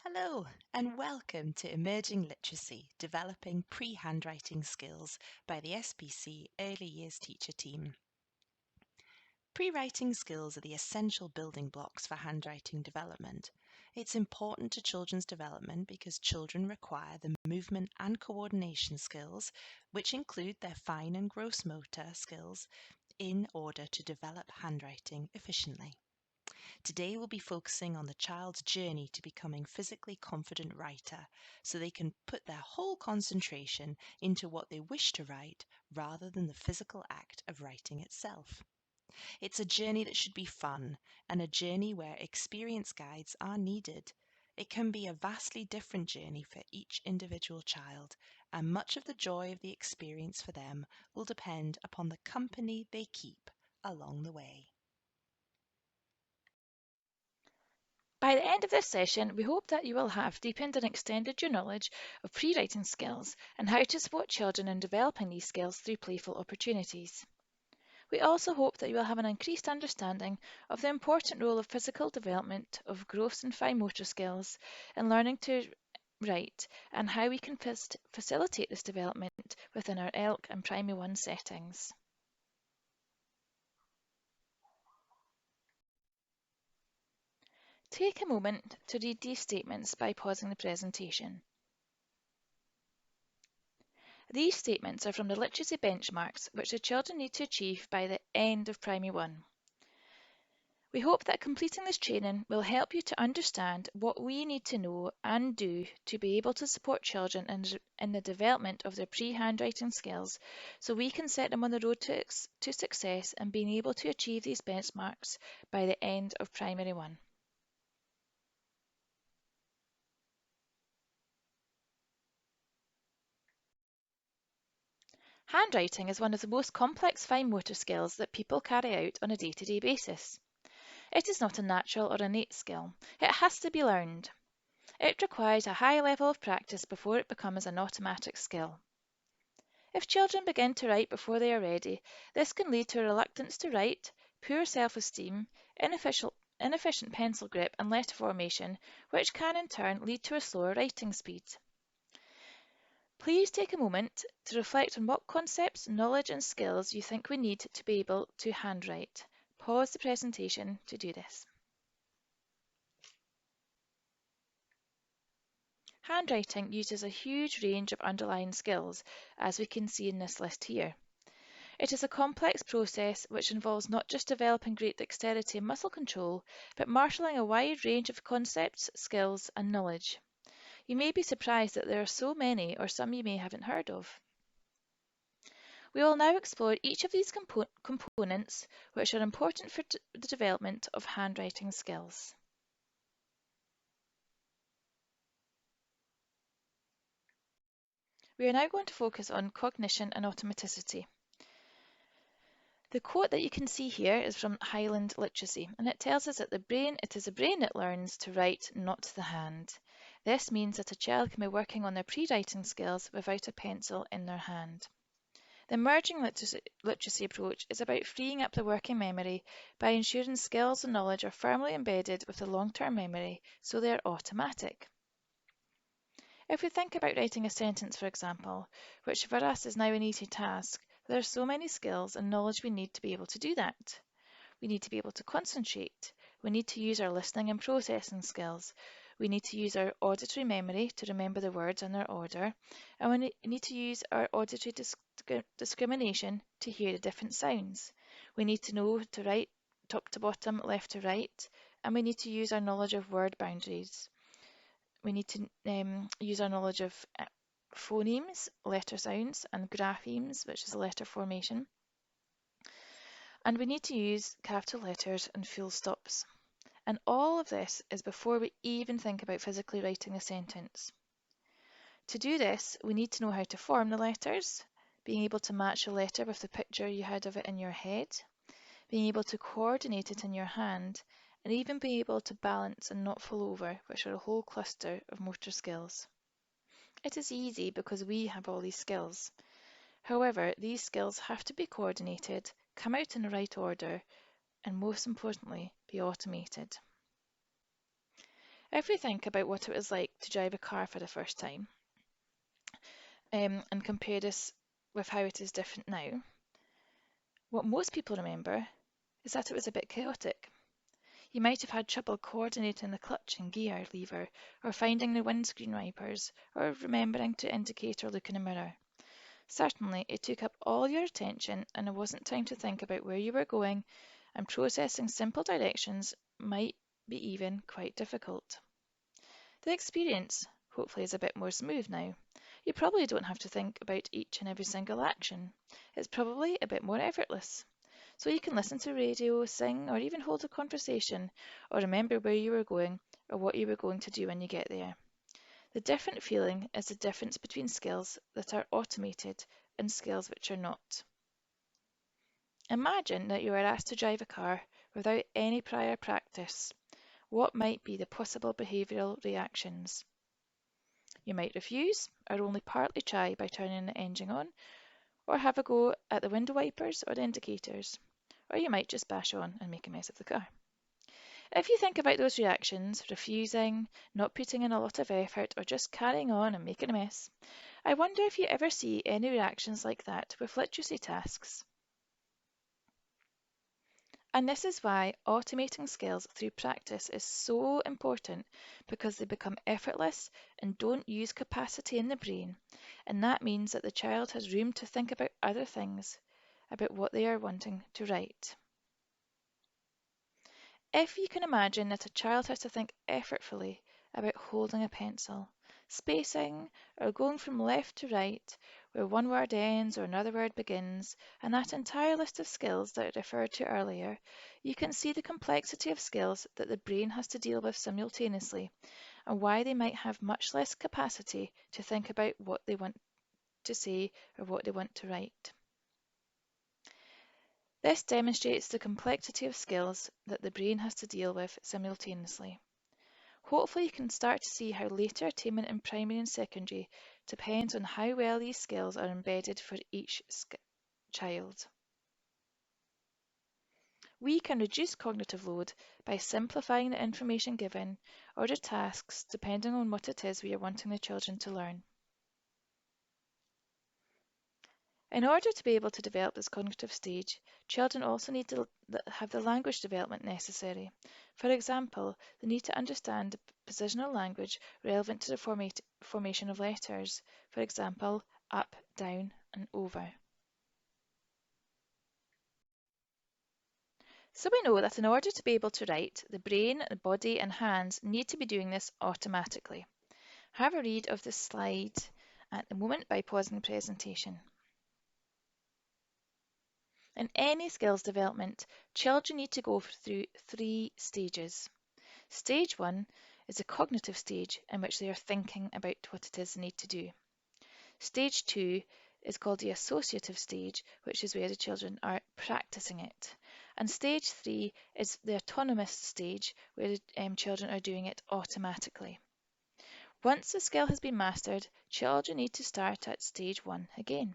Hello, and welcome to Emerging Literacy, Developing Pre-Handwriting Skills by the SPC Early Years Teacher Team. Pre-writing skills are the essential building blocks for handwriting development. It's important to children's development because children require the movement and coordination skills, which include their fine and gross motor skills, in order to develop handwriting efficiently. Today we'll be focusing on the child's journey to becoming physically confident writer so they can put their whole concentration into what they wish to write rather than the physical act of writing itself. It's a journey that should be fun and a journey where experienced guides are needed. It can be a vastly different journey for each individual child, and much of the joy of the experience for them will depend upon the company they keep along the way. By the end of this session, we hope that you will have deepened and extended your knowledge of pre-writing skills and how to support children in developing these skills through playful opportunities. We also hope that you will have an increased understanding of the important role of physical development of gross and fine motor skills in learning to write and how we can facilitate this development within our ELK and Primary 1 settings. Take a moment to read these statements by pausing the presentation. These statements are from the literacy benchmarks which the children need to achieve by the end of Primary 1. We hope that completing this training will help you to understand what we need to know and do to be able to support children in the development of their pre-handwriting skills so we can set them on the road to success and being able to achieve these benchmarks by the end of Primary 1. Handwriting is one of the most complex fine motor skills that people carry out on a day-to-day basis. It is not a natural or innate skill. It has to be learned. It requires a high level of practice before it becomes an automatic skill. If children begin to write before they are ready, this can lead to a reluctance to write, poor self-esteem, inefficient pencil grip and letter formation, which can in turn lead to a slower writing speed. Please take a moment to reflect on what concepts, knowledge and skills you think we need to be able to handwrite. Pause the presentation to do this. Handwriting uses a huge range of underlying skills, as we can see in this list here. It is a complex process which involves not just developing great dexterity and muscle control, but marshalling a wide range of concepts, skills and knowledge. You may be surprised that there are so many, or some you may haven't heard of. We will now explore each of these components which are important for the development of handwriting skills. We are now going to focus on cognition and automaticity. The quote that you can see here is from Highland Literacy, and it tells us that it is the brain that learns to write, not the hand. This means that a child can be working on their pre-writing skills without a pencil in their hand. The emerging literacy approach is about freeing up the working memory by ensuring skills and knowledge are firmly embedded with the long-term memory so they are automatic. If we think about writing a sentence, for example, which for us is now an easy task, there are so many skills and knowledge we need to be able to do that. We need to be able to concentrate. We need to use our listening and processing skills. We need to use our auditory memory to remember the words in their order. And we need to use our auditory discrimination to hear the different sounds. We need to know to write top to bottom, left to right. And we need to use our knowledge of word boundaries. We need to use our knowledge of phonemes, letter sounds, and graphemes, which is a letter formation. And we need to use capital letters and full stops. And all of this is before we even think about physically writing a sentence. To do this, we need to know how to form the letters, being able to match a letter with the picture you had of it in your head, being able to coordinate it in your hand, and even be able to balance and not fall over, which are a whole cluster of motor skills. It is easy because we have all these skills. However, these skills have to be coordinated, come out in the right order, and most importantly, be automated. If we think about what it was like to drive a car for the first time, and compare this with how it is different now, what most people remember is that it was a bit chaotic. You might have had trouble coordinating the clutch and gear lever, or finding the windscreen wipers, or remembering to indicate or look in a mirror. Certainly, it took up all your attention, and there wasn't time to think about where you were going, and processing simple directions might be even quite difficult. The experience, hopefully, is a bit more smooth now. You probably don't have to think about each and every single action. It's probably a bit more effortless. So you can listen to radio, sing, or even hold a conversation, or remember where you were going or what you were going to do when you get there. The different feeling is the difference between skills that are automated and skills which are not. Imagine that you are asked to drive a car without any prior practice. What might be the possible behavioural reactions? You might refuse, or only partly try by turning the engine on, or have a go at the window wipers or the indicators, or you might just bash on and make a mess of the car. If you think about those reactions, refusing, not putting in a lot of effort, or just carrying on and making a mess, I wonder if you ever see any reactions like that with literacy tasks. And this is why automating skills through practice is so important, because they become effortless and don't use capacity in the brain, and that means that the child has room to think about other things, about what they are wanting to write. If you can imagine that a child has to think effortfully about holding a pencil, spacing, or going from left to right, where one word ends or another word begins, and that entire list of skills that I referred to earlier, you can see the complexity of skills that the brain has to deal with simultaneously, and why they might have much less capacity to think about what they want to say or what they want to write. This demonstrates the complexity of skills that the brain has to deal with simultaneously. Hopefully you can start to see how later attainment in primary and secondary depends on how well these skills are embedded for each child. We can reduce cognitive load by simplifying the information given or the tasks depending on what it is we are wanting the children to learn. In order to be able to develop this cognitive stage, children also need to have the language development necessary. For example, they need to understand the positional language relevant to the formation of letters. For example, up, down, and over. So we know that in order to be able to write, the brain, the body, and hands need to be doing this automatically. Have a read of this slide at the moment by pausing the presentation. In any skills development, children need to go through 3 stages. Stage 1 is a cognitive stage in which they are thinking about what it is they need to do. Stage 2 is called the associative stage, which is where the children are practicing it. And stage 3 is the autonomous stage, where the children are doing it automatically. Once the skill has been mastered, children need to start at stage 1 again.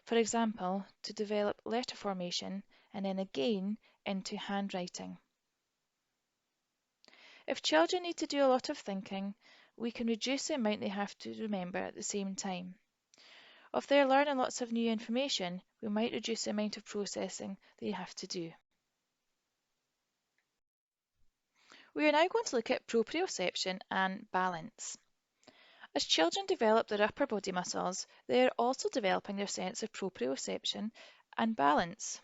For example, to develop letter formation and then again into handwriting. If children need to do a lot of thinking, we can reduce the amount they have to remember at the same time. If they're learning lots of new information, we might reduce the amount of processing they have to do. We are now going to look at proprioception and balance. As children develop their upper body muscles, they are also developing their sense of proprioception and balance.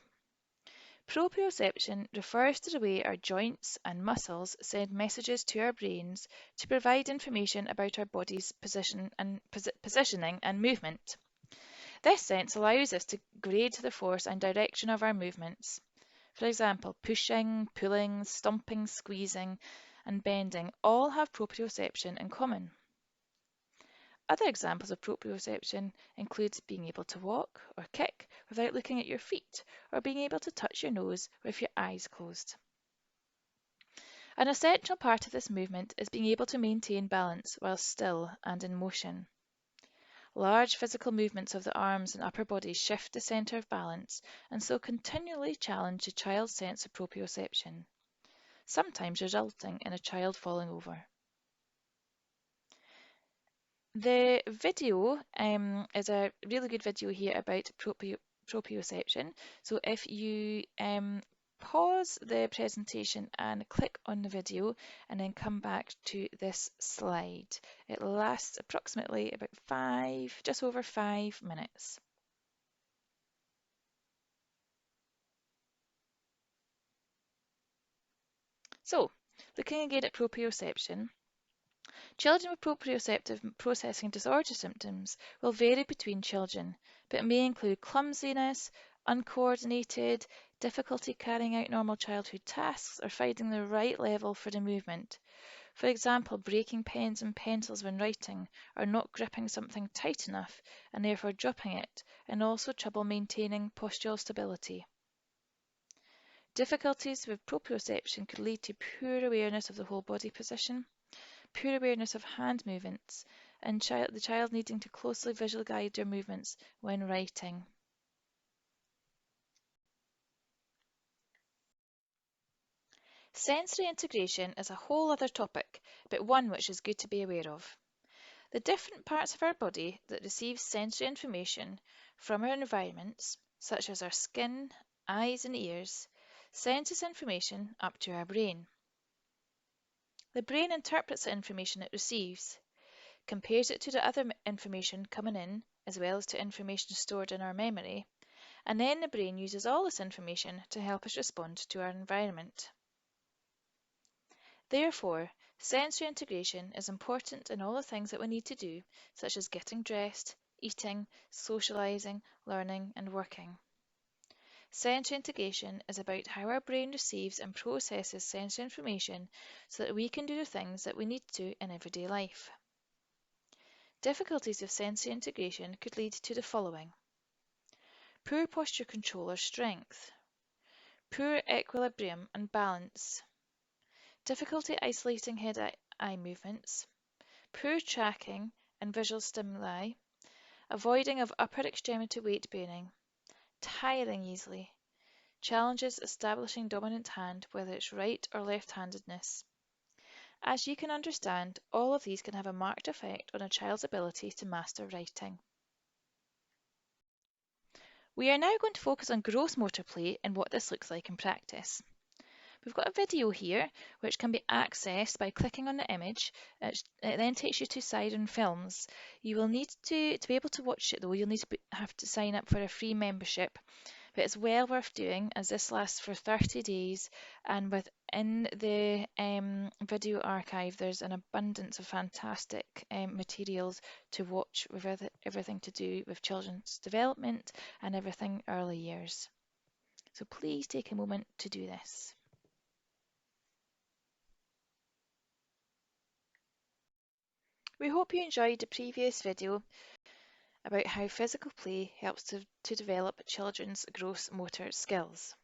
Proprioception refers to the way our joints and muscles send messages to our brains to provide information about our body's positioning and movement. This sense allows us to grade the force and direction of our movements. For example, pushing, pulling, stomping, squeezing, and bending all have proprioception in common. Other examples of proprioception include being able to walk or kick without looking at your feet, or being able to touch your nose with your eyes closed. An essential part of this movement is being able to maintain balance while still and in motion. Large physical movements of the arms and upper body shift the centre of balance and so continually challenge the child's sense of proprioception, sometimes resulting in a child falling over. The video is a really good video here about proprioception. So if you pause the presentation and click on the video and then come back to this slide. It lasts approximately about just over 5 minutes. So, looking again at proprioception, children with proprioceptive processing disorder symptoms will vary between children, but may include clumsiness, uncoordinated, difficulty carrying out normal childhood tasks, or finding the right level for the movement. For example, breaking pens and pencils when writing, or not gripping something tight enough and therefore dropping it, and also trouble maintaining postural stability. Difficulties with proprioception could lead to poor awareness of the whole body position, poor awareness of hand movements, and the child needing to closely visually guide their movements when writing. Sensory integration is a whole other topic, but one which is good to be aware of. The different parts of our body that receive sensory information from our environments, such as our skin, eyes and ears, sends this information up to our brain. The brain interprets the information it receives, compares it to the other information coming in, as well as to information stored in our memory, and then the brain uses all this information to help us respond to our environment. Therefore, sensory integration is important in all the things that we need to do, such as getting dressed, eating, socializing, learning, and working. Sensory integration is about how our brain receives and processes sensory information so that we can do the things that we need to in everyday life. Difficulties with sensory integration could lead to the following: poor posture control or strength, poor equilibrium and balance, difficulty isolating head-eye movements, poor tracking and visual stimuli, avoiding of upper extremity weight bearing, tiring easily, challenges establishing dominant hand, whether it's right or left-handedness. As you can understand, all of these can have a marked effect on a child's ability to master writing. We are now going to focus on gross motor play and what this looks like in practice. We've got a video here which can be accessed by clicking on the image. It then takes you to Siren Films. You will need to be able to watch it though, you'll need to have to sign up for a free membership. But it's well worth doing as this lasts for 30 days, and within the video archive there's an abundance of fantastic materials to watch with everything to do with children's development and everything early years. So please take a moment to do this. We hope you enjoyed the previous video about how physical play helps to develop children's gross motor skills.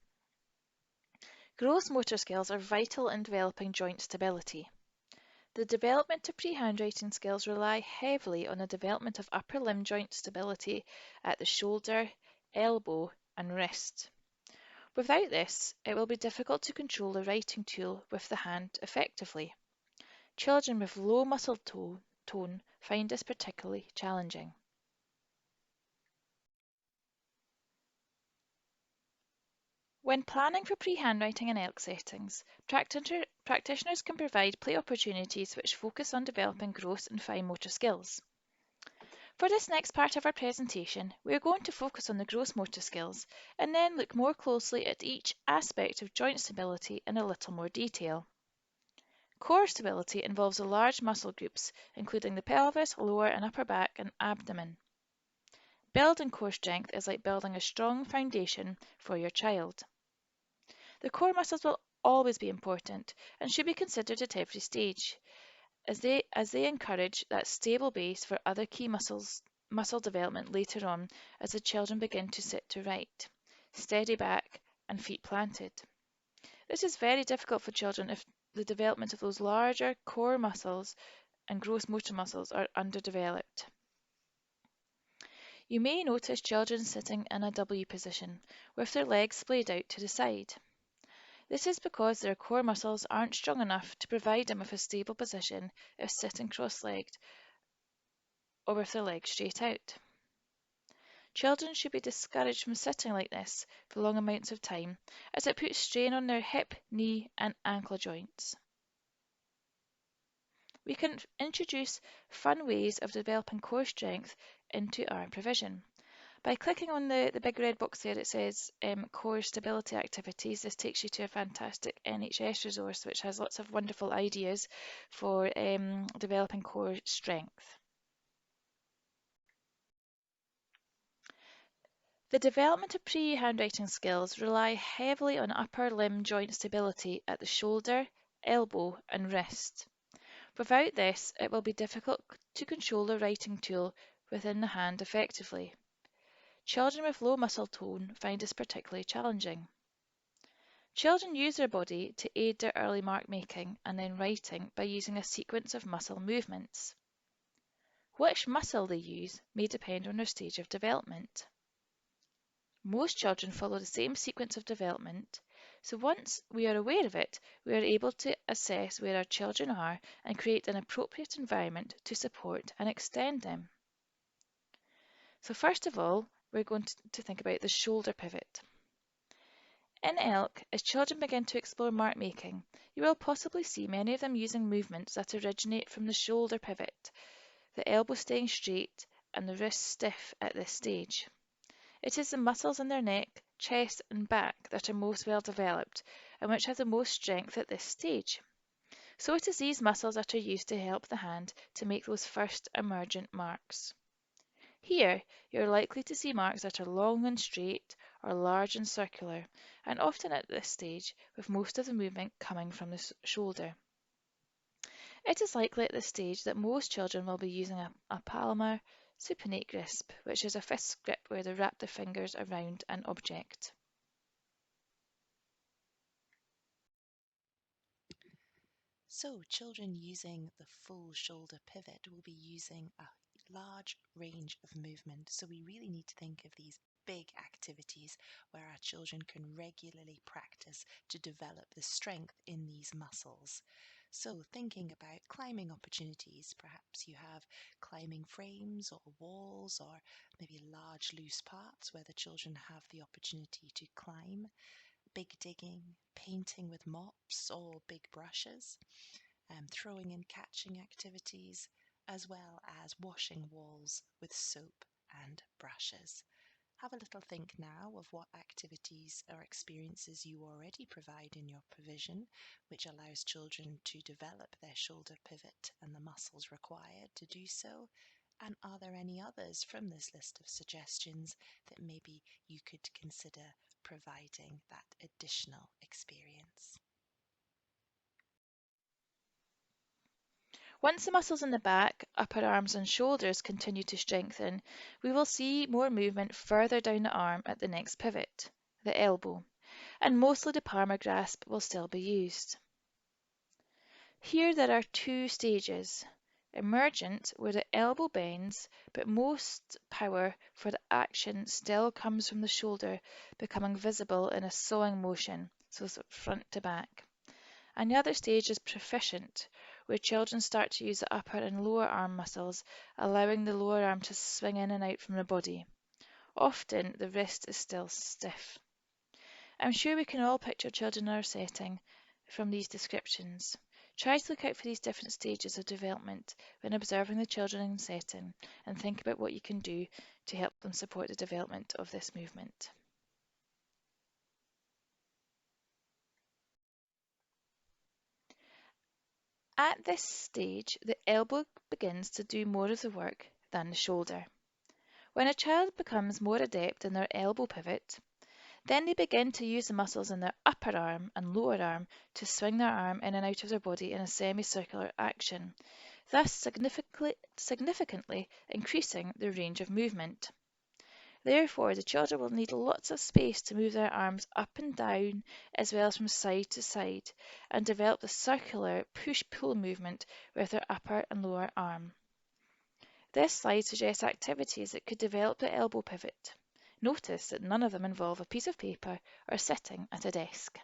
Gross motor skills are vital in developing joint stability. The development of pre-handwriting skills rely heavily on the development of upper limb joint stability at the shoulder, elbow and wrist. Without this, it will be difficult to control the writing tool with the hand effectively. Children with low muscle tone find this particularly challenging. When planning for pre-handwriting and ELK settings, practitioners can provide play opportunities which focus on developing gross and fine motor skills. For this next part of our presentation, we are going to focus on the gross motor skills and then look more closely at each aspect of joint stability in a little more detail. Core stability involves the large muscle groups, including the pelvis, lower and upper back, and abdomen. Building core strength is like building a strong foundation for your child. The core muscles will always be important and should be considered at every stage, as they encourage that stable base for other key muscle development later on as the children begin to sit to write, steady back and feet planted. This is very difficult for children if the development of those larger core muscles and gross motor muscles are underdeveloped. You may notice children sitting in a W position with their legs splayed out to the side. This is because their core muscles aren't strong enough to provide them with a stable position if sitting cross-legged, or with their legs straight out. Children should be discouraged from sitting like this for long amounts of time, as it puts strain on their hip, knee, and ankle joints. We can introduce fun ways of developing core strength into our provision. By clicking on the big red box there, it says core stability activities. This takes you to a fantastic NHS resource which has lots of wonderful ideas for developing core strength. The development of pre-handwriting skills rely heavily on upper limb joint stability at the shoulder, elbow and wrist. Without this, it will be difficult to control the writing tool within the hand effectively. Children with low muscle tone find this particularly challenging. Children use their body to aid their early mark making and then writing by using a sequence of muscle movements. Which muscle they use may depend on their stage of development. Most children follow the same sequence of development, so once we are aware of it, we are able to assess where our children are and create an appropriate environment to support and extend them. So first of all, we're going to think about the shoulder pivot. In ELK, as children begin to explore mark making, you will possibly see many of them using movements that originate from the shoulder pivot, the elbow staying straight and the wrist stiff at this stage. It is the muscles in their neck, chest and back that are most well developed and which have the most strength at this stage. So it is these muscles that are used to help the hand to make those first emergent marks. Here, you are likely to see marks that are long and straight or large and circular, and often at this stage with most of the movement coming from the shoulder. It is likely at this stage that most children will be using a palmar supinate grasp, which is a fist grip where they wrap their fingers around an object. So children using the full shoulder pivot will be using a large range of movement. So we really need to think of these big activities where our children can regularly practice to develop the strength in these muscles. So thinking about climbing opportunities, perhaps you have climbing frames or walls or maybe large loose parts where the children have the opportunity to climb, big digging, painting with mops or big brushes, throwing and catching activities, as well as washing walls with soap and brushes. Have a little think now of what activities or experiences you already provide in your provision, which allows children to develop their shoulder pivot and the muscles required to do so. And are there any others from this list of suggestions that maybe you could consider providing that additional experience? Once the muscles in the back, upper arms and shoulders continue to strengthen, we will see more movement further down the arm at the next pivot, the elbow, and mostly the palmar grasp will still be used. Here there are two stages. Emergent, where the elbow bends, but most power for the action still comes from the shoulder becoming visible in a sawing motion, so front to back. And the other stage is proficient, where children start to use the upper and lower arm muscles, allowing the lower arm to swing in and out from the body. Often the wrist is still stiff. I'm sure we can all picture children in our setting from these descriptions. Try to look out for these different stages of development when observing the children in setting and think about what you can do to help them support the development of this movement. At this stage, the elbow begins to do more of the work than the shoulder. When a child becomes more adept in their elbow pivot, then they begin to use the muscles in their upper arm and lower arm to swing their arm in and out of their body in a semicircular action, thus significantly increasing their range of movement. Therefore, the children will need lots of space to move their arms up and down as well as from side to side and develop the circular push-pull movement with their upper and lower arm. This slide suggests activities that could develop the elbow pivot. Notice that none of them involve a piece of paper or sitting at a desk.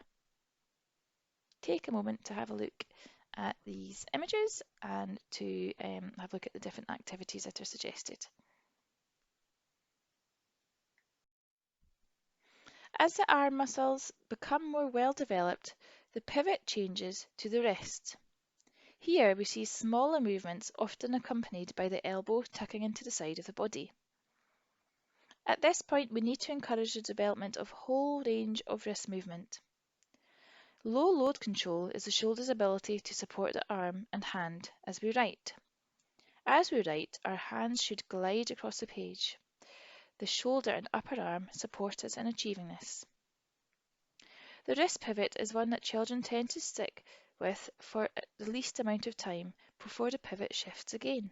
Take a moment to have a look at these images and to have a look at the different activities that are suggested. As the arm muscles become more well developed, the pivot changes to the wrist. Here we see smaller movements often accompanied by the elbow tucking into the side of the body. At this point, we need to encourage the development of whole range of wrist movement. Low load control is the shoulder's ability to support the arm and hand as we write. As we write, our hands should glide across the page. The shoulder and upper arm support us in achieving this. The wrist pivot is one that children tend to stick with for the least amount of time before the pivot shifts again.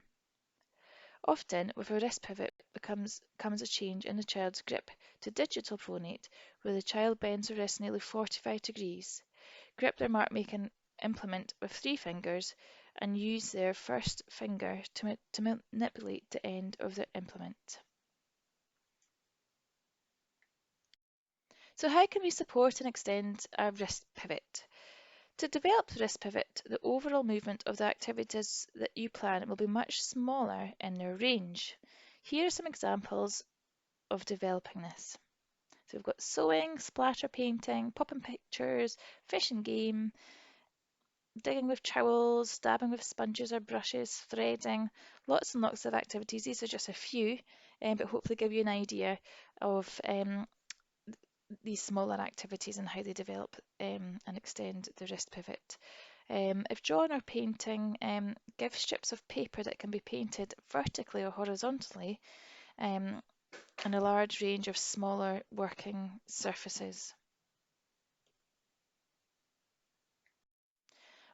Often, with a wrist pivot comes a change in the child's grip to digital pronate, where the child bends the wrist nearly 45 degrees, grip their mark-making implement with 3 fingers, and use their first finger to manipulate the end of the implement. So how can we support and extend a wrist pivot? To develop the wrist pivot, the overall movement of the activities that you plan will be much smaller in their range. Here are some examples of developing this. So we've got sewing, splatter painting, popping pictures, fish and game, digging with trowels, dabbing with sponges or brushes, threading, lots and lots of activities. These are just a few, but hopefully give you an idea of these smaller activities and how they develop and extend the wrist pivot. If drawing or painting, give strips of paper that can be painted vertically or horizontally and a large range of smaller working surfaces.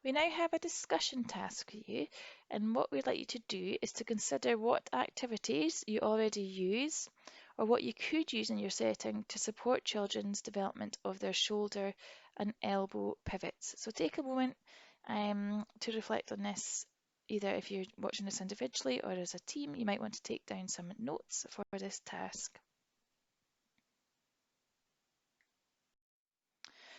We now have a discussion task for you, and what we'd like you to do is to consider what activities you already use or what you could use in your setting to support children's development of their shoulder and elbow pivots. So take a moment to reflect on this. Either if you're watching this individually or as a team, you might want to take down some notes for this task.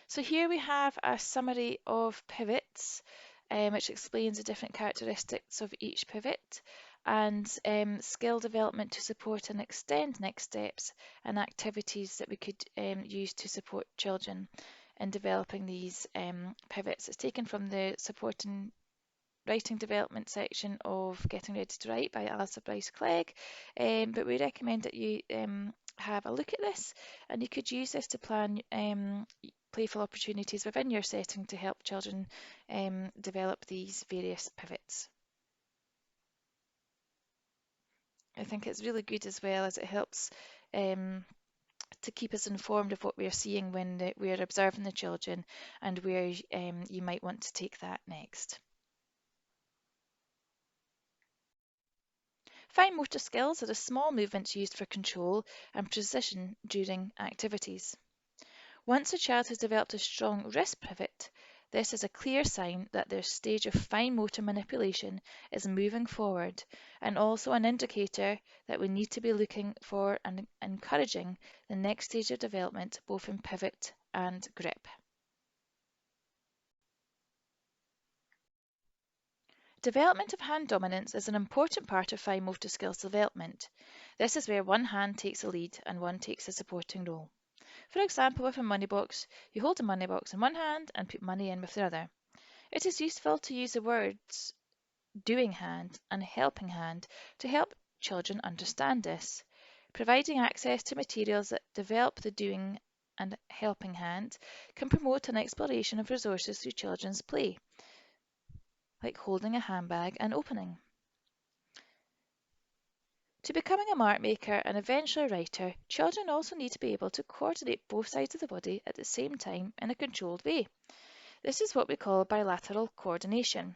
So here we have a summary of pivots, which explains the different characteristics of each pivot, and skill development to support and extend next steps and activities that we could use to support children in developing these pivots. It's taken from the support and writing development section of Getting Ready to Write by Alistair Bryce-Clegg, but we recommend that you have a look at this, and you could use this to plan playful opportunities within your setting to help children develop these various pivots. I think it's really good as well as it helps to keep us informed of what we're seeing when we're observing the children and where you might want to take that next. Fine motor skills are the small movements used for control and precision during activities. Once a child has developed a strong wrist pivot, this is a clear sign that their stage of fine motor manipulation is moving forward, and also an indicator that we need to be looking for and encouraging the next stage of development both in pivot and grip. Development of hand dominance is an important part of fine motor skills development. This is where one hand takes the lead and one takes a supporting role. For example, with a money box, you hold the money box in one hand and put money in with the other. It is useful to use the words doing hand and helping hand to help children understand this. Providing access to materials that develop the doing and helping hand can promote an exploration of resources through children's play, like holding a handbag and opening. To becoming a mark maker and eventually a writer, children also need to be able to coordinate both sides of the body at the same time in a controlled way. This is what we call bilateral coordination.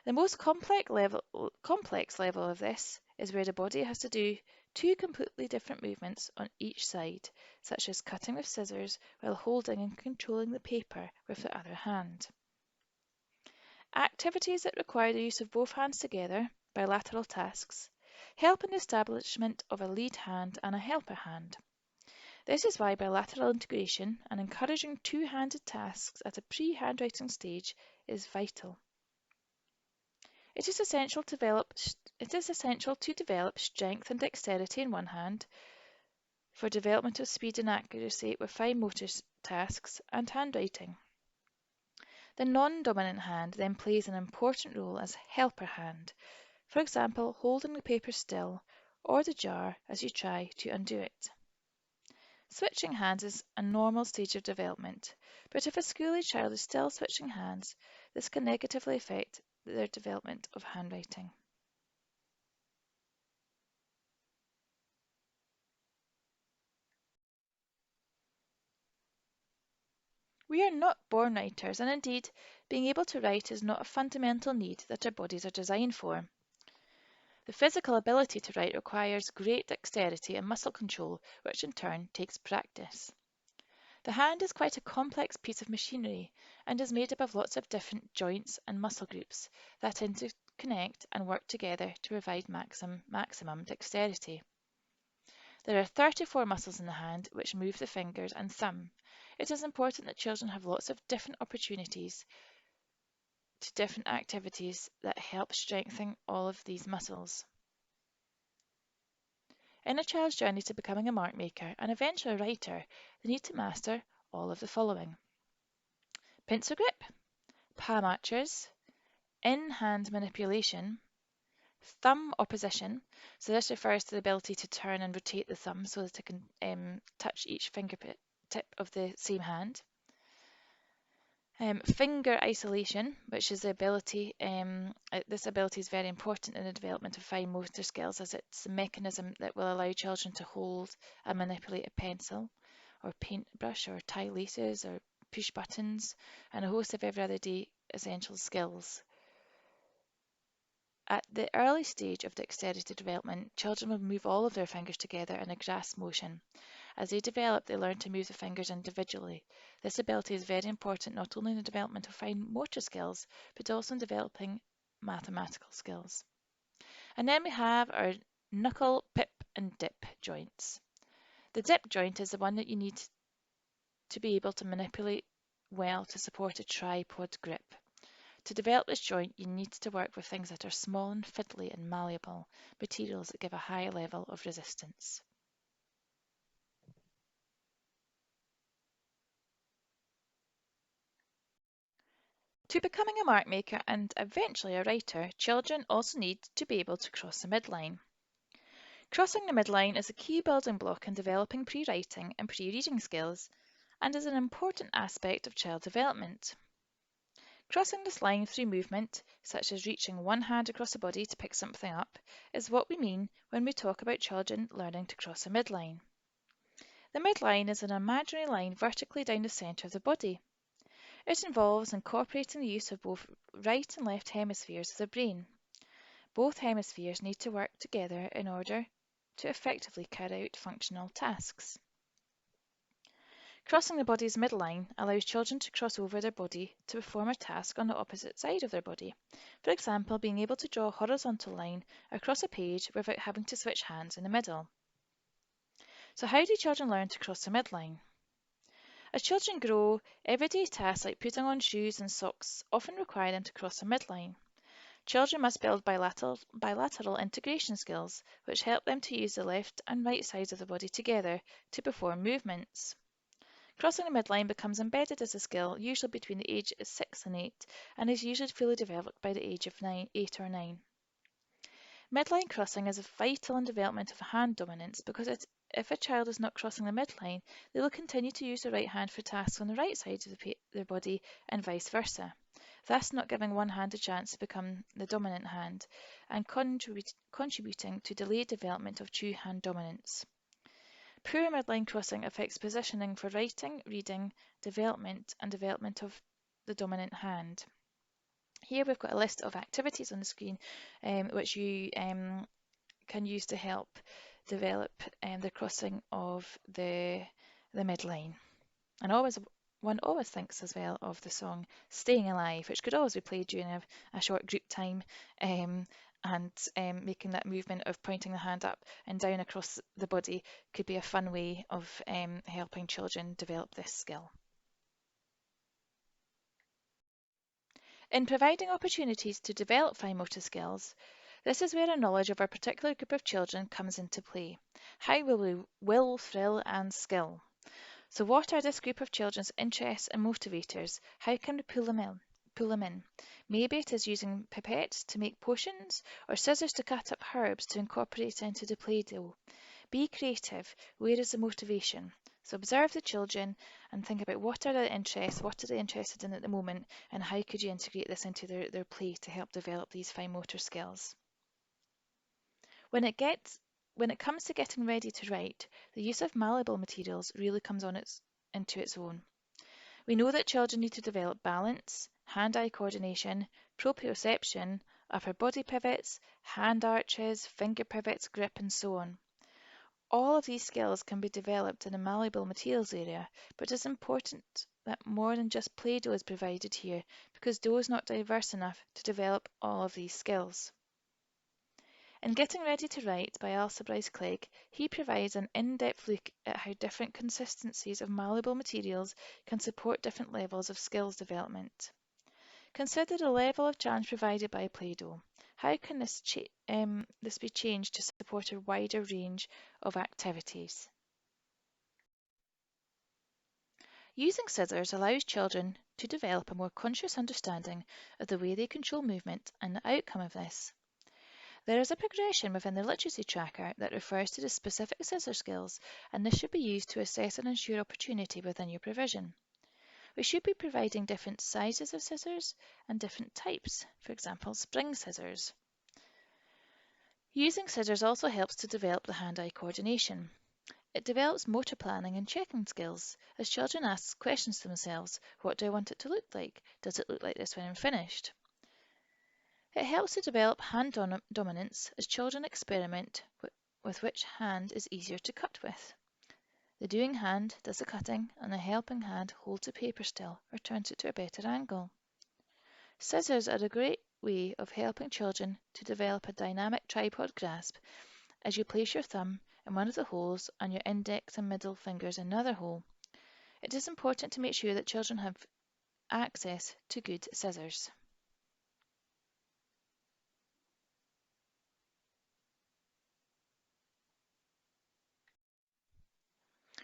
The most complex level of this is where the body has to do 2 completely different movements on each side, such as cutting with scissors while holding and controlling the paper with the other hand. Activities that require the use of both hands together, bilateral tasks, help in the establishment of a lead hand and a helper hand. This is why bilateral integration and encouraging two-handed tasks at a pre-handwriting stage is vital. It is essential to develop strength and dexterity in one hand for development of speed and accuracy with fine motor tasks and handwriting. The non-dominant hand then plays an important role as helper hand, for example, holding the paper still or the jar as you try to undo it. Switching hands is a normal stage of development, but if a school-age child is still switching hands, this can negatively affect their development of handwriting. We are not born writers, and indeed, being able to write is not a fundamental need that our bodies are designed for. The physical ability to write requires great dexterity and muscle control, which in turn takes practice. The hand is quite a complex piece of machinery and is made up of lots of different joints and muscle groups that interconnect and work together to provide maximum dexterity. There are 34 muscles in the hand which move the fingers and thumb. It is important that children have lots of different opportunities to different activities that help strengthen all of these muscles. In a child's journey to becoming a mark maker and eventually a writer, they need to master all of the following: pencil grip, palm archers, in-hand manipulation, thumb opposition. So this refers to the ability to turn and rotate the thumb so that it can touch each fingertip of the same hand. Finger isolation, which is the ability, this ability is very important in the development of fine motor skills, as it's a mechanism that will allow children to hold and manipulate a pencil or paintbrush or tie laces or push buttons and a host of everyday essential skills. At the early stage of dexterity development, children will move all of their fingers together in a grasp motion. As they develop, they learn to move the fingers individually. This ability is very important not only in the development of fine motor skills, but also in developing mathematical skills. And then we have our knuckle, pip, and dip joints. The dip joint is the one that you need to be able to manipulate well to support a tripod grip. To develop this joint, you need to work with things that are small and fiddly and malleable, materials that give a high level of resistance. To becoming a mark maker and eventually a writer, children also need to be able to cross the midline. Crossing the midline is a key building block in developing pre-writing and pre-reading skills and is an important aspect of child development. Crossing this line through movement, such as reaching one hand across a body to pick something up, is what we mean when we talk about children learning to cross a midline. The midline is an imaginary line vertically down the centre of the body. It involves incorporating the use of both right and left hemispheres of the brain. Both hemispheres need to work together in order to effectively carry out functional tasks. Crossing the body's midline allows children to cross over their body to perform a task on the opposite side of their body. For example, being able to draw a horizontal line across a page without having to switch hands in the middle. So how do children learn to cross the midline? As children grow, everyday tasks like putting on shoes and socks often require them to cross a midline. Children must build bilateral integration skills, which help them to use the left and right sides of the body together to perform movements. Crossing the midline becomes embedded as a skill, usually between the age of 6 and 8, and is usually fully developed by the age of 8 or 9. Midline crossing is vital in development of hand dominance because if a child is not crossing the midline, they will continue to use the right hand for tasks on the right side of their body and vice versa, thus not giving one hand a chance to become the dominant hand and contributing to delayed development of true hand dominance. Poor midline crossing affects positioning for writing, reading, development, and development of the dominant hand. Here we've got a list of activities on the screen which you can use to help develop the crossing of the midline. And one always thinks as well of the song Staying Alive, which could always be played during a short group time, and making that movement of pointing the hand up and down across the body could be a fun way of helping children develop this skill. In providing opportunities to develop fine motor skills, this is where a knowledge of a particular group of children comes into play. How will we will, thrill and skill? So what are this group of children's interests and motivators? How can we pull them in? Maybe it is using pipettes to make potions or scissors to cut up herbs to incorporate into the Play-Doh. Be creative. Where is the motivation? So observe the children and think about what are their interests, what are they interested in at the moment, and how could you integrate this into their play to help develop these fine motor skills. When it comes to getting ready to write, the use of malleable materials really comes into its own. We know that children need to develop balance, hand-eye coordination, proprioception, upper body pivots, hand arches, finger pivots, grip, and so on. All of these skills can be developed in a malleable materials area, but it's important that more than just Play-Doh is provided here because dough is not diverse enough to develop all of these skills. In Getting Ready to Write by Ailsa Bryce Clegg, he provides an in-depth look at how different consistencies of malleable materials can support different levels of skills development. Consider the level of challenge provided by Play-Doh. How can this be changed to support a wider range of activities? Using scissors allows children to develop a more conscious understanding of the way they control movement and the outcome of this. There is a progression within the literacy tracker that refers to the specific scissor skills, and this should be used to assess and ensure opportunity within your provision. We should be providing different sizes of scissors and different types, for example, spring scissors. Using scissors also helps to develop the hand-eye coordination. It develops motor planning and checking skills as children ask questions to themselves. What do I want it to look like? Does it look like this when I'm finished? It helps to develop hand dominance as children experiment with which hand is easier to cut with. The doing hand does the cutting and the helping hand holds the paper still or turns it to a better angle. Scissors are a great way of helping children to develop a dynamic tripod grasp as you place your thumb in one of the holes and your index and middle fingers in another hole. It is important to make sure that children have access to good scissors.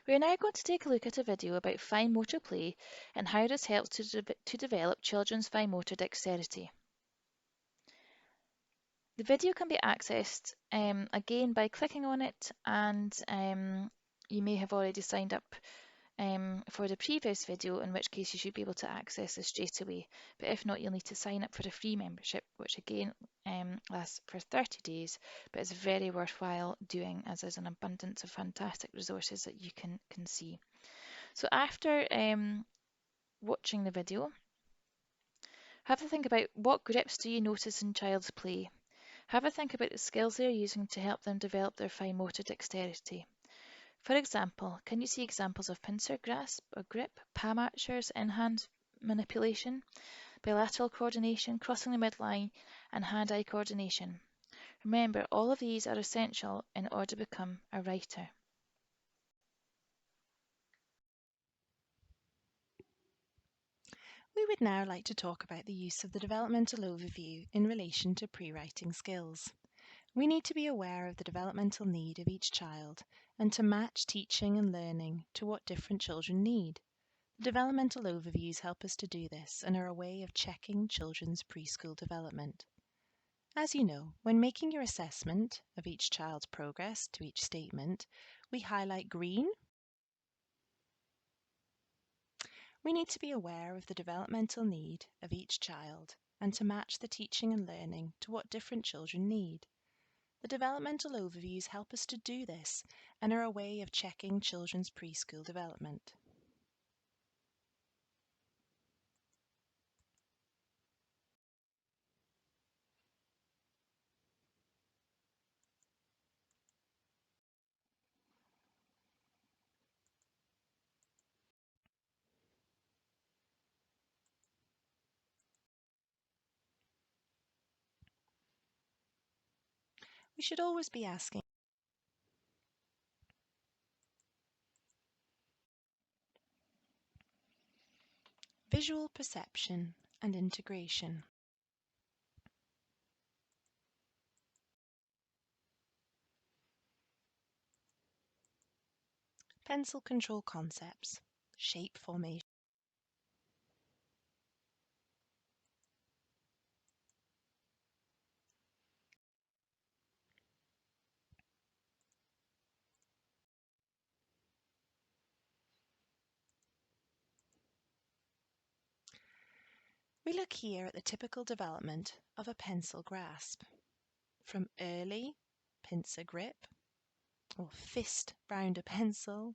We are now going to take a look at a video about fine motor play and how this helps to develop children's fine motor dexterity. The video can be accessed again by clicking on it, and you may have already signed up for the previous video, in which case you should be able to access this straight away. But if not, you'll need to sign up for a free membership, which again lasts for 30 days, but is very worthwhile doing as there's an abundance of fantastic resources that you can see. So after watching the video, have a think about what grips do you notice in child's play. Have a think about the skills they are using to help them develop their fine motor dexterity. For example, can you see examples of pincer grasp or grip, palm archers, in-hand manipulation, bilateral coordination, crossing the midline, and hand-eye coordination? Remember, all of these are essential in order to become a writer. We would now like to talk about the use of the developmental overview in relation to pre-writing skills. We need to be aware of the developmental need of each child and to match teaching and learning to what different children need. The developmental overviews help us to do this and are a way of checking children's preschool development. As you know, when making your assessment of each child's progress to each statement, we highlight green. We need to be aware of the developmental need of each child and to match the teaching and learning to what different children need. The developmental overviews help us to do this and are a way of checking children's preschool development. We should always be asking visual perception and integration. Pencil control concepts, shape formation. We look here at the typical development of a pencil grasp, from early pincer grip or fist round a pencil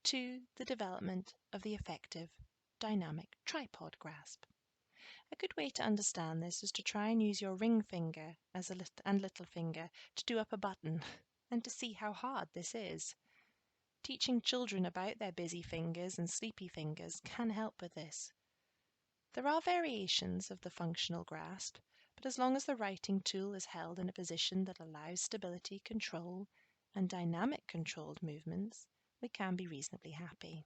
to the development of the effective dynamic tripod grasp. A good way to understand this is to try and use your ring finger and little finger to do up a button and to see how hard this is. Teaching children about their busy fingers and sleepy fingers can help with this. There are variations of the functional grasp, but as long as the writing tool is held in a position that allows stability, control, and dynamic controlled movements, we can be reasonably happy.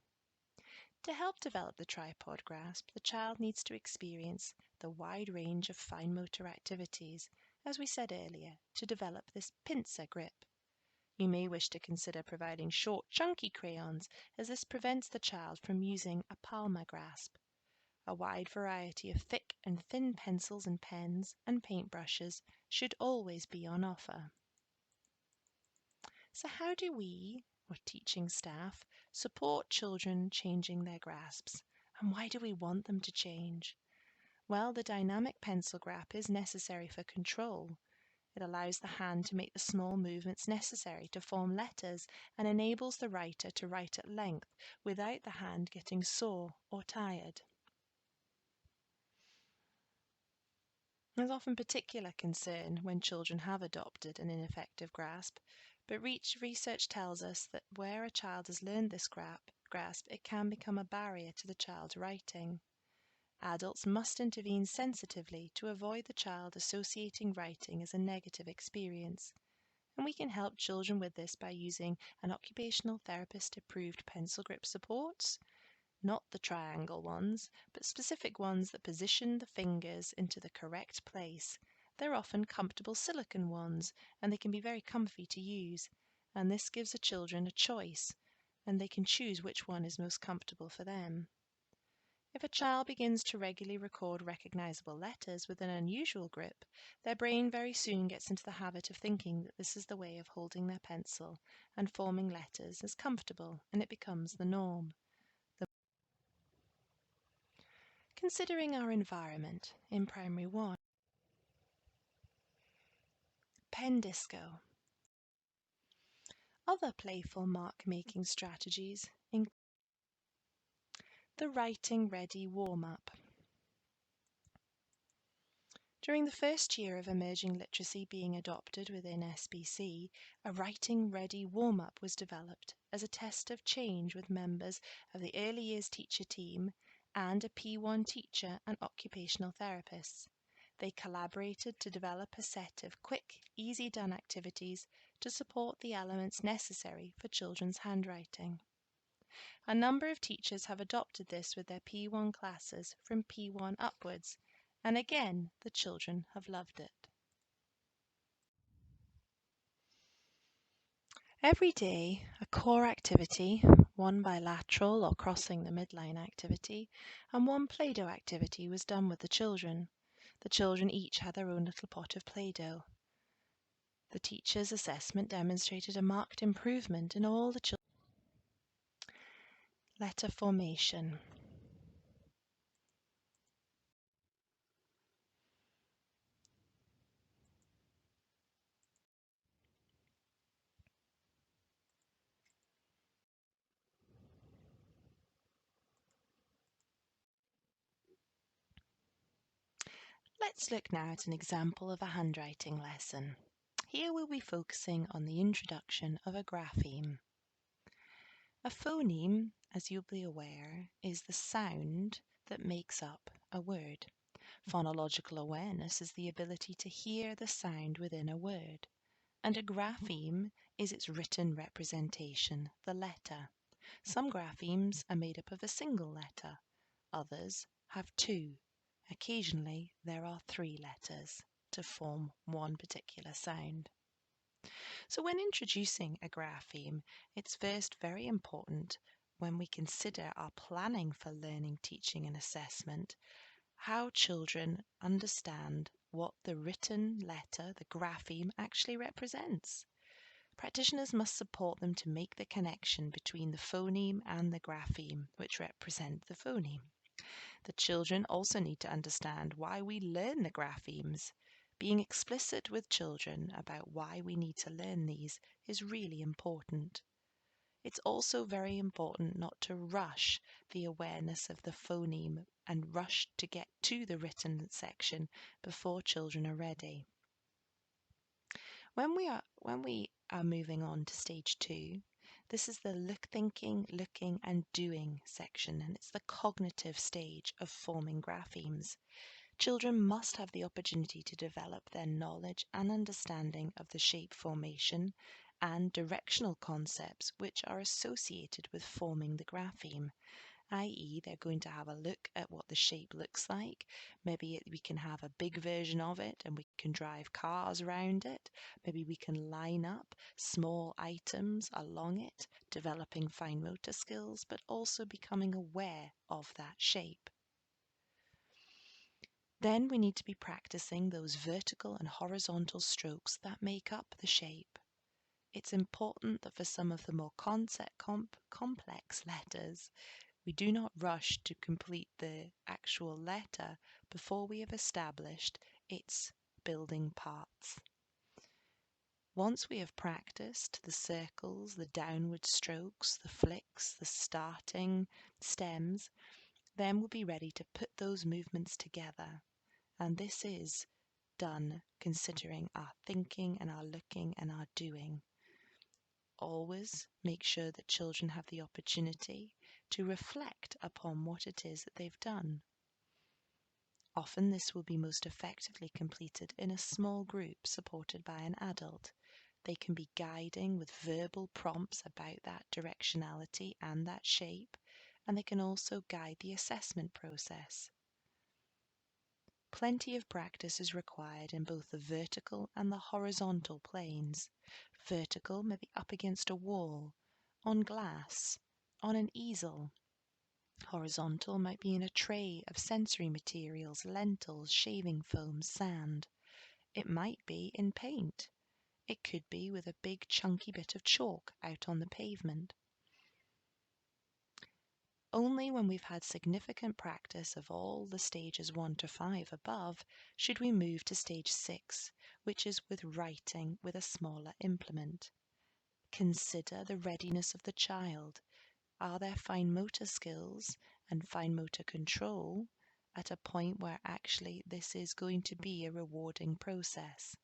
To help develop the tripod grasp, the child needs to experience the wide range of fine motor activities, as we said earlier, to develop this pincer grip. You may wish to consider providing short, chunky crayons, as this prevents the child from using a palmar grasp. A wide variety of thick and thin pencils and pens and paintbrushes should always be on offer. So how do we, or teaching staff, support children changing their grasps? And why do we want them to change? Well, the dynamic pencil grip is necessary for control. It allows the hand to make the small movements necessary to form letters and enables the writer to write at length without the hand getting sore or tired. There's often particular concern when children have adopted an ineffective grasp, but research tells us that where a child has learned this grasp, it can become a barrier to the child's writing. Adults must intervene sensitively to avoid the child associating writing as a negative experience, and we can help children with this by using an occupational therapist approved pencil grip supports, not the triangle ones, but specific ones that position the fingers into the correct place. They're often comfortable silicone ones, and they can be very comfy to use, and this gives the children a choice, and they can choose which one is most comfortable for them. If a child begins to regularly record recognizable letters with an unusual grip, their brain very soon gets into the habit of thinking that this is the way of holding their pencil, and forming letters is comfortable, and it becomes the norm. Considering our environment in Primary 1. Pen disco. Other playful mark-making strategies include the writing ready warm-up. During the first year of emerging literacy being adopted within SBC, a writing ready warm-up was developed as a test of change with members of the early years teacher team and a P1 teacher and occupational therapists. They collaborated to develop a set of quick, easy done activities to support the elements necessary for children's handwriting. A number of teachers have adopted this with their P1 classes from P1 upwards, and again the children have loved it. Every day, a core activity, one bilateral or crossing the midline activity, and one Play-Doh activity was done with the children. The children each had their own little pot of Play-Doh. The teacher's assessment demonstrated a marked improvement in all the children. Letter formation. Let's look now at an example of a handwriting lesson. Here we'll be focusing on the introduction of a grapheme. A phoneme, as you'll be aware, is the sound that makes up a word. Phonological awareness is the ability to hear the sound within a word, and a grapheme is its written representation, the letter. Some graphemes are made up of a single letter, others have two, Occasionally, there are 3 letters to form one particular sound. So when introducing a grapheme, it's first very important when we consider our planning for learning, teaching and assessment, how children understand what the written letter, the grapheme, actually represents. Practitioners must support them to make the connection between the phoneme and the grapheme, which represent the phoneme. The children also need to understand why we learn the graphemes. Being explicit with children about why we need to learn these is really important. It's also very important not to rush the awareness of the phoneme and rush to get to the written section before children are ready. When we are moving on to stage 2, this is the thinking, looking and doing section, and it's the cognitive stage of forming graphemes. Children must have the opportunity to develop their knowledge and understanding of the shape formation and directional concepts which are associated with forming the grapheme, i.e. they're going to have a look at what the shape looks like. Maybe we can have a big version of it and we can drive cars around it. Maybe we can line up small items along it, developing fine motor skills, but also becoming aware of that shape. Then we need to be practicing those vertical and horizontal strokes that make up the shape. It's important that for some of the more complex letters, we do not rush to complete the actual letter before we have established its building parts. Once we have practiced the circles, the downward strokes, the flicks, the starting stems, then we'll be ready to put those movements together. And this is done considering our thinking and our looking and our doing. Always make sure that children have the opportunity to reflect upon what it is that they've done. Often this will be most effectively completed in a small group supported by an adult. They can be guiding with verbal prompts about that directionality and that shape, and they can also guide the assessment process. Plenty of practice is required in both the vertical and the horizontal planes. Vertical may be up against a wall, on glass, on an easel. Horizontal might be in a tray of sensory materials, lentils, shaving foam, sand. It might be in paint. It could be with a big chunky bit of chalk out on the pavement. Only when we've had significant practice of all the stages 1 to 5 above should we move to stage 6, which is with writing with a smaller implement. Consider the readiness of the child. Are their fine motor skills and fine motor control at a point where actually this is going to be a rewarding process?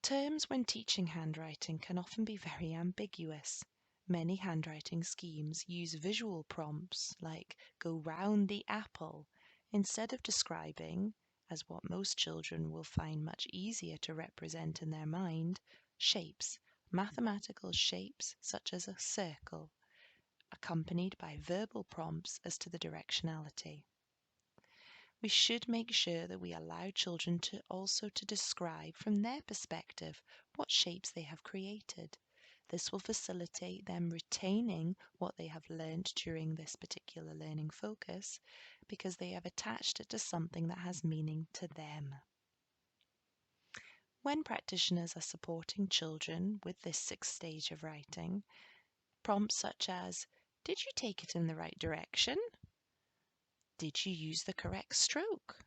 Terms when teaching handwriting can often be very ambiguous. Many handwriting schemes use visual prompts like "go round the apple" instead of describing, as what most children will find much easier to represent in their mind, shapes, mathematical shapes such as a circle, accompanied by verbal prompts as to the directionality. We should make sure that we allow children to also to describe from their perspective what shapes they have created. This will facilitate them retaining what they have learned during this particular learning focus because they have attached it to something that has meaning to them. When practitioners are supporting children with this 6th stage of writing, prompts such as, "Did you take it in the right direction? Did you use the correct stroke?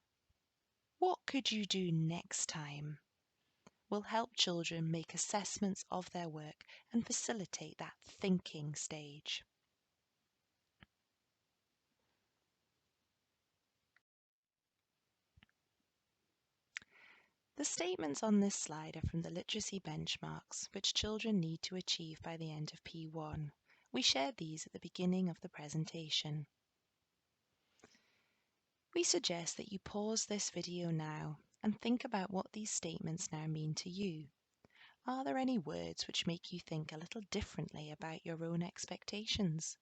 What could you do next time?" will help children make assessments of their work and facilitate that thinking stage. The statements on this slide are from the literacy benchmarks which children need to achieve by the end of P1. We shared these at the beginning of the presentation. We suggest that you pause this video now and think about what these statements now mean to you. Are there any words which make you think a little differently about your own expectations?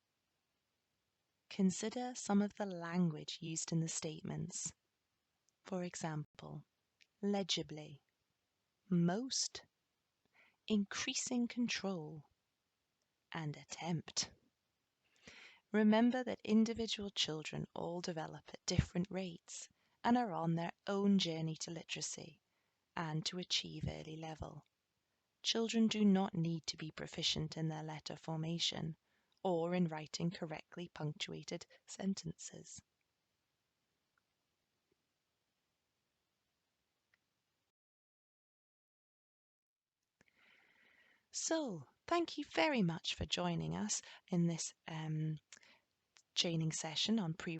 Consider some of the language used in the statements. For example, legibly, most, increasing control, and attempt. Remember that individual children all develop at different rates and are on their own journey to literacy and to achieve early level. Children do not need to be proficient in their letter formation or in writing correctly punctuated sentences. So, thank you very much for joining us in this training session on pre